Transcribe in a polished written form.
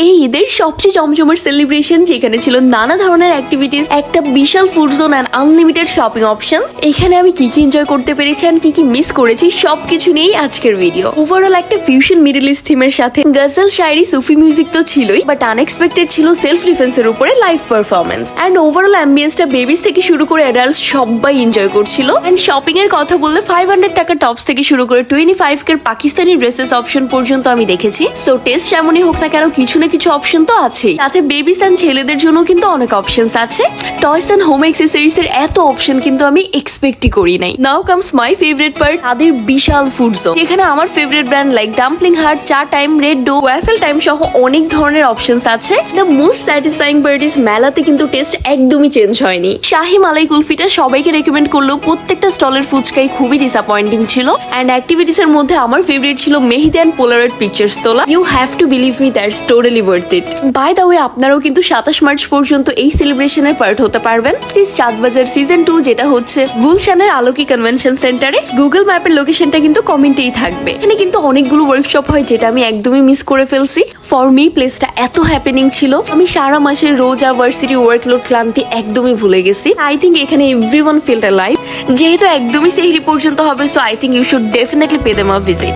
এই ঈদের সবচেয়ে জমজমার সেলিব্রেশন, যেখানে ছিল নানা ধরনের অ্যাক্টিভিটিস, একটা বিশাল food zone and unlimited shopping option. এখানে আমি কি কি এনজয় করতে পেরেছি আর কি কি মিস করেছি সবকিছু নিয়েই আজকের ভিডিও। ওভারঅল একটা ফিউশন মিডল ইস্ট থিমের সাথে গজল, শায়রি, সুফি মিউজিক তো ছিলই, বাট আনএক্সপেক্টেড ছিল সেলফ ডিফেন্সের উপরে লাইভ পারফরমেন্স। এন্ড ওভারঅল অ্যাম্বিয়েন্সটা বেবিস থেকে শুরু করে অ্যাডাল্টস সবাই এনজয় করছিল। এন্ড শপিং এর কথা বললে 500 টাকা টপস থেকে শুরু করে 25 এর পাকিস্তানি ড্রেসেস অপশন পর্যন্ত আমি দেখেছি। সো টেস্ট যেমনই হোক না কেন, কিছু না কিছু অপশন তো আছে। সাথে বেবিস এন্ড ছেলেদের জন্য কিন্তু অনেক অপশনস আছে। টয়স এন্ড হোম অ্যাক্সেসরিজ এর এত অপশন কিন্তু আমি এক্সপেক্টই করি নাই। নাও কামস মাই ফেভারিট পার্ট, তাদের বিশাল ফুড জোন, যেখানে আমার favourite brand like dumpling hut, chatime, red dough, waffle time সহ অনেক ধরনের অপশনস আছে। The most satisfying part is মেলাতে কিন্তু টেস্ট একদমই চেঞ্জ হয়নি। শাহি মালাই কুলফিটা সবাইকে রেকমেন্ড করলেও প্রত্যেকটা স্টলের ফুচকাই খুবই ডিসঅ্যাপয়েন্টিং ছিল। এন্ড অ্যাক্টিভিটিস এর মধ্যে আমার ফেভারিট ছিল মেহেদি এন্ড পোলারয়েড পিকচার্স তোলা। You have to believe me, that's totally worth it. By the way, আপনারাও কিন্তু 27 মার্চ পর্যন্ত এই সেলিব্রেশনের পার্ট হতে পারবেন। প্লিজ চাঁদবাজার সিজন 2, যেটা হচ্ছে গুলশানের আলোকি কনভেনশন সেন্টারে। গুগল ম্যাপের লোকেশনটা কিন্তু কমেন্টেই থাকবে। এখানে কিন্তু অনেকগুলো ওয়ার্কশপ হয়, যেটা আমি একদমই মিস করে ফেলছি। ফর মি প্লেসটা এত হ্যাপেনিং ছিল, আমি সারা মাসের রোজা, ভার্সিটি, ওয়ার্কলোড, ক্লান্তি একদমই ভুলে গেছি। আই থিঙ্ক এখানে এভরিওয়ান ফিল্ড লাইভ। যেহেতু একদমই সেহরি পর্যন্ত হবে, so I think you should definitely pay them a visit.